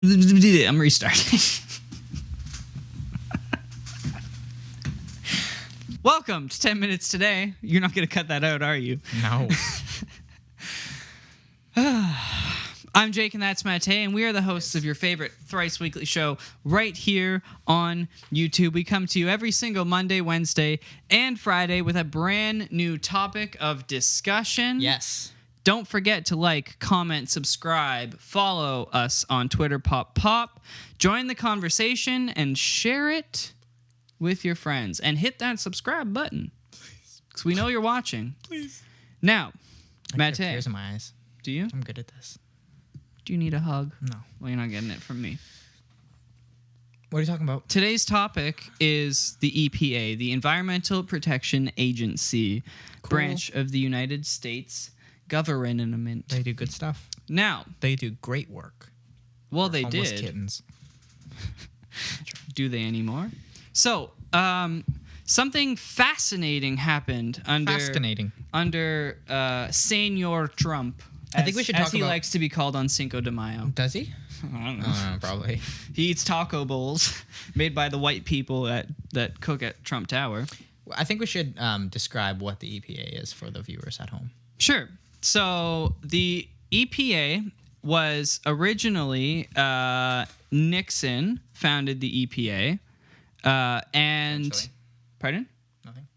I'm restarting. Welcome to 10 Minutes Today. You're not going to cut that out, are you? No. I'm Jake and that's Matej, and we are the hosts of your favorite thrice weekly show right here on YouTube. We come to you every single Monday, Wednesday, and Friday with a brand new topic of discussion. Yes. Don't forget to like, comment, subscribe, follow us on Twitter, pop, join the conversation, and share it with your friends. And hit that subscribe button, because we know you're watching. Please. Now, I have Matej. tears in my eyes. Do you? I'm good at this. Do you need a hug? No. Well, you're not getting it from me. What are you talking about? Today's topic is the EPA, the Environmental Protection Agency, branch of the United States government. They do good stuff. Now, They do great work. well, they Homeless did. kittens. Do they anymore? So, something fascinating happened under Senor Trump. I think we should talk as he about- likes to be called on Cinco de Mayo. Does he? I don't know. Probably. He eats taco bowls made by the white people that cook at Trump Tower. I think we should describe what the EPA is for the viewers at home. Sure. So the EPA was originally Nixon founded the EPA, and Essentially. pardon? Nothing.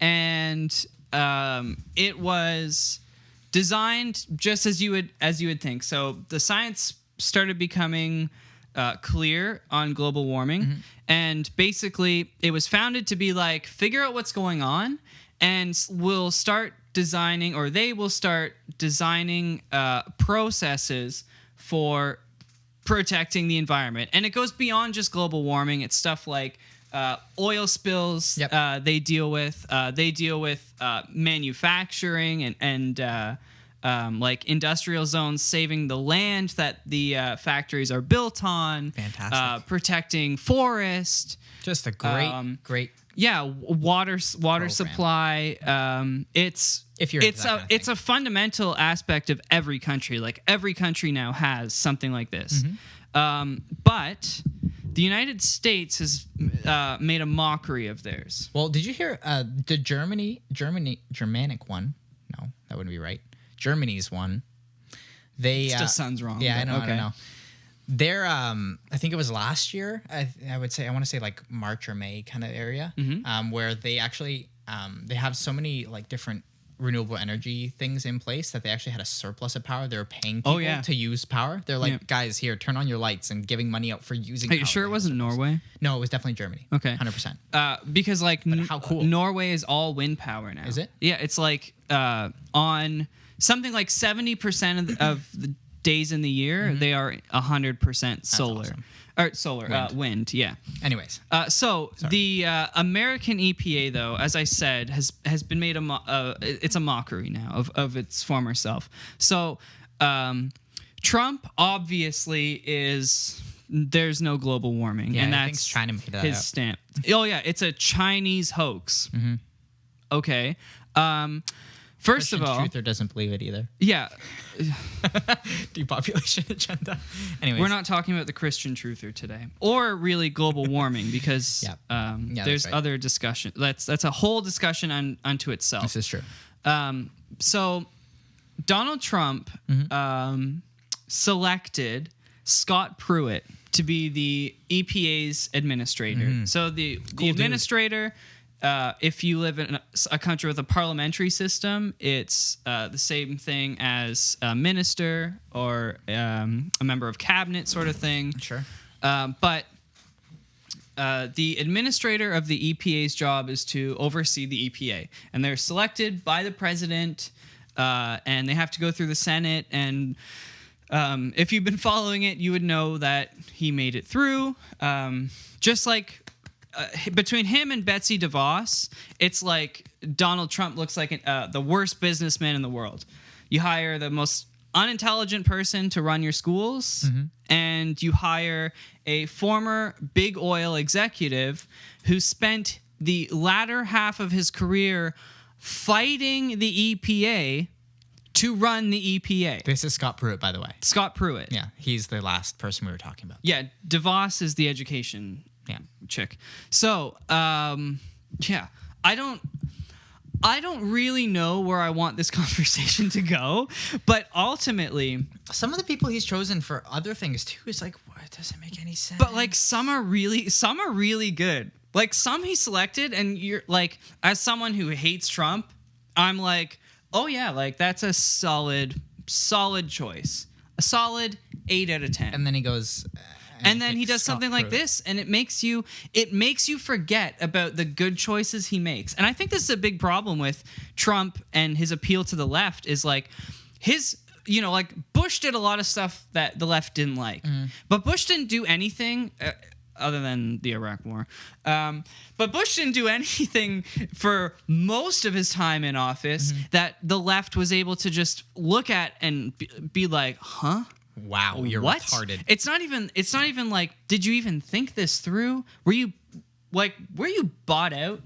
And it was designed just as you would think. So the science started becoming clear on global warming, and basically it was founded to be like, figure out what's going on, and we'll start designing, or they will start designing processes for protecting the environment. And it goes beyond just global warming. It's stuff like oil spills. Yep. They deal with manufacturing and like industrial zones, saving the land that the factories are built on. Fantastic. Protecting forest. Just a great. Yeah, water supply. If you're into that kind of it's thing. a fundamental aspect of every country. Like every country now has something like this. But the United States has made a mockery of theirs. Well, did you hear the Germanic one? No, that wouldn't be right. Germany's one. They It just sounds wrong. Yeah, but I know. They're I think it was last year. I want to say like March or May kind of area, where they actually they have so many like different renewable energy things in place that they actually had a surplus of power. They were paying people to use power. They're like, guys, here, turn on your lights, and giving money out for using. Are you power. sure it wasn't Norway? No, it was definitely Germany. Okay, 100%. Because like how cool. Norway is all wind power now. Is it? Yeah, it's like on something like 70% of the days in the year, they are 100% solar. awesome. Or solar, wind, yeah. Anyways, The American EPA, though, as I said, has been made it's a mockery now of its former self. So Trump obviously there's no global warming, and I think that's China made that his up. stamp. Oh yeah, it's a Chinese hoax. Okay. First of all, Truther doesn't believe it either. yeah, Depopulation agenda. Anyways, we're not talking about the Christian truther today, or really global warming, because there's right. other discussion. That's a whole discussion unto itself. This is true. So Donald Trump selected Scott Pruitt to be the EPA's administrator. So the administrator. If you live in a country with a parliamentary system, it's the same thing as a minister or a member of cabinet sort of thing. Sure. But the administrator of the EPA's job is to oversee the EPA. And they're selected by the president, and they have to go through the Senate. And if you've been following it, you would know that he made it through. Just like... between him and Betsy DeVos, it's like Donald Trump looks like the worst businessman in the world. You hire the most unintelligent person to run your schools, and you hire a former big oil executive who spent the latter half of his career fighting the EPA to run the EPA. This is Scott Pruitt, by the way. Scott Pruitt. Yeah, he's the last person we were talking about. Yeah, DeVos is the education chick. So, yeah, I don't really know where I want this conversation to go, but ultimately, some of the people he's chosen for other things too is like, what, doesn't make any sense. But like some are really good. Like some he selected, and you're like, as someone who hates Trump, I'm like, oh yeah, like that's a solid choice, a solid 8 out of 10. And then he goes. And then he does something like this, and it makes you forget about the good choices he makes. And I think this is a big problem with Trump and his appeal to the left is like his, like Bush did a lot of stuff that the left didn't like. But Bush didn't do anything other than the Iraq War. But Bush didn't do anything for most of his time in office that the left was able to just look at and be like, huh? Wow, you're retarded. It's not even like, did you even think this through? Were you bought out?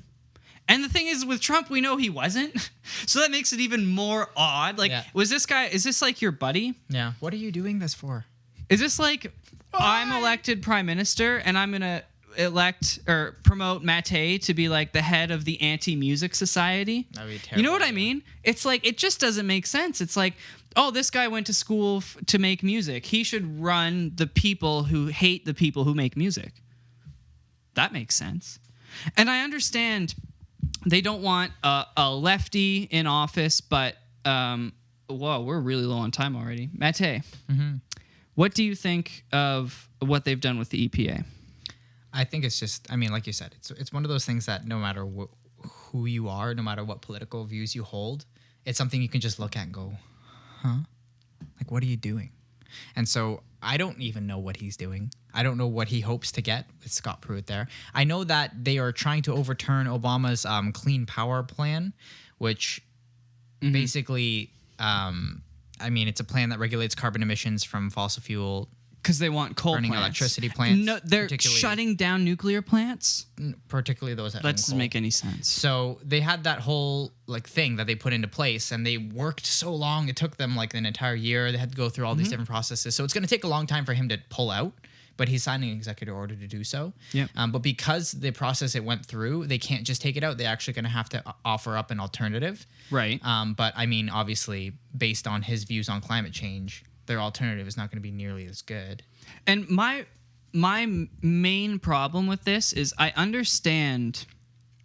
And the thing is, with Trump, we know he wasn't. So that makes it even more odd. Like, is this like your buddy? Yeah. What are you doing this for? Is this like, I'm elected prime minister and I'm going to elect or promote Matej to be like the head of the Anti-Music Society? That'd be terrible. You know what I mean? It's like, it just doesn't make sense. It's like, oh, this guy went to school to make music. He should run the people who hate the people who make music. That makes sense. And I understand they don't want a lefty in office, but, whoa, we're really low on time already. Matej, what do you think of what they've done with the EPA? I think it's just, I mean, like you said, it's one of those things that no matter who you are, no matter what political views you hold, it's something you can just look at and go, huh? Like, what are you doing? And so I don't even know what he's doing. I don't know what he hopes to get with Scott Pruitt there. I know that they are trying to overturn Obama's clean power plan, which basically, I mean, it's a plan that regulates carbon emissions from fossil fuel. Because they want coal burning plants. Electricity plants. No, they're shutting down nuclear plants? Particularly those that That doesn't make any sense. So they had that whole thing that they put into place, and they worked so long. It took them like an entire year. They had to go through all these different processes. So it's going to take a long time for him to pull out, but he's signing an executive order to do so. Yep. But because the process it went through, they can't just take it out. They're actually going to have to offer up an alternative. Right. But I mean, obviously, based on his views on climate change, their alternative is not going to be nearly as good. And my main problem with this is I understand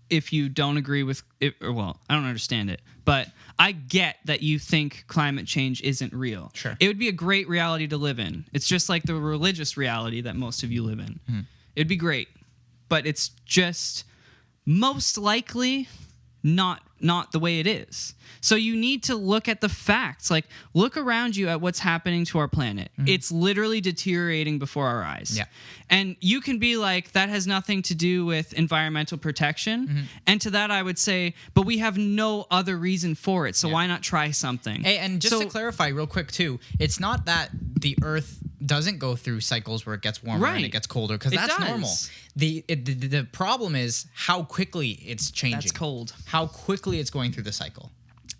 if you don't agree with it, or well, I don't understand it, but I get that you think climate change isn't real. Sure. It would be a great reality to live in. It's just like the religious reality that most of you live in. It'd be great, but it's just most likely not the way it is. So you need to look at the facts. Like, look around you at what's happening to our planet. It's literally deteriorating before our eyes. Yeah. And you can be like, that has nothing to do with environmental protection. And to that, I would say, but we have no other reason for it. So why not try something? Hey, and just to clarify real quick too, it's not that the Earth doesn't go through cycles where it gets warmer and it gets colder, because that's normal. The problem is how quickly it's changing. That's cold. How quickly it's going through the cycle.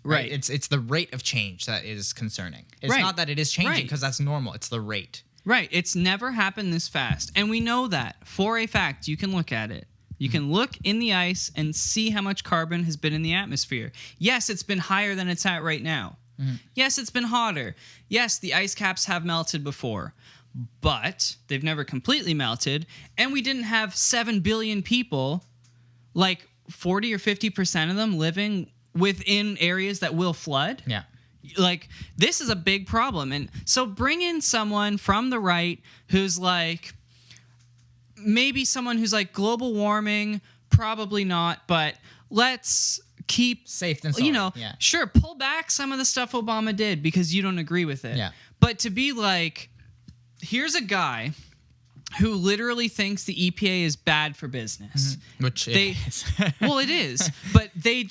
Right. It's the rate of change that is concerning. It's not that it is changing, because that's normal. It's the rate. Right. It's never happened this fast. And we know that for a fact. You can look at it. You can look in the ice and see how much carbon has been in the atmosphere. Yes, it's been higher than it's at right now. Yes, it's been hotter. Yes, the ice caps have melted before, but they've never completely melted. And we didn't have 7 billion people, like 40 or 50% of them living within areas that will flood. Yeah. Like, this is a big problem. And so bring in someone from the right who's like, maybe someone who's like, global warming, probably not, but let's keep safe than sorry. Sure, pull back some of the stuff Obama did because you don't agree with it. Yeah. But to be like, here's a guy who literally thinks the EPA is bad for business. Which it is. Well, it is. But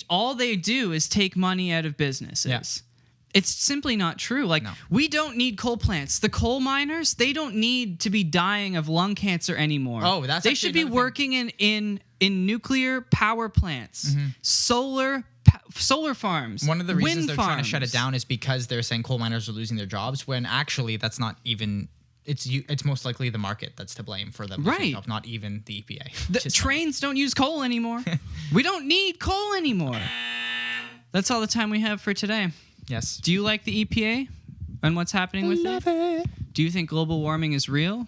all they do is take money out of businesses. Yeah. It's simply not true. Like, we don't need coal plants. The coal miners, they don't need to be dying of lung cancer anymore. Oh, that's they should be working in nuclear power plants, solar solar farms. One of the reasons wind they're farms. trying to shut it down is because they're saying coal miners are losing their jobs, when actually that's not even. It's most likely the market that's to blame for them losing Right. jobs, not even the EPA. The trains don't use coal anymore. We don't need coal anymore. That's all the time we have for today. Yes. Do you like the EPA and what's happening with it? Do you think global warming is real?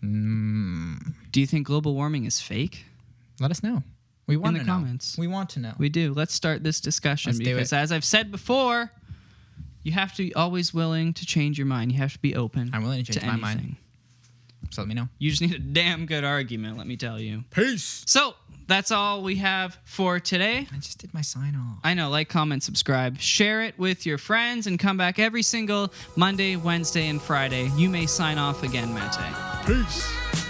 Do you think global warming is fake? Let us know. We want In to the know. comments. We want to know. We do. Let's start this discussion Let's do because, it. as I've said before, you have to be always willing to change your mind. You have to be open. I'm willing to change my mind. anything. So let me know. You just need a damn good argument, let me tell you. Peace. So that's all we have for today. I just did my sign off. I know, like, comment, subscribe, share it with your friends, and come back every single Monday, Wednesday, and Friday. You may sign off again, Matej. Peace.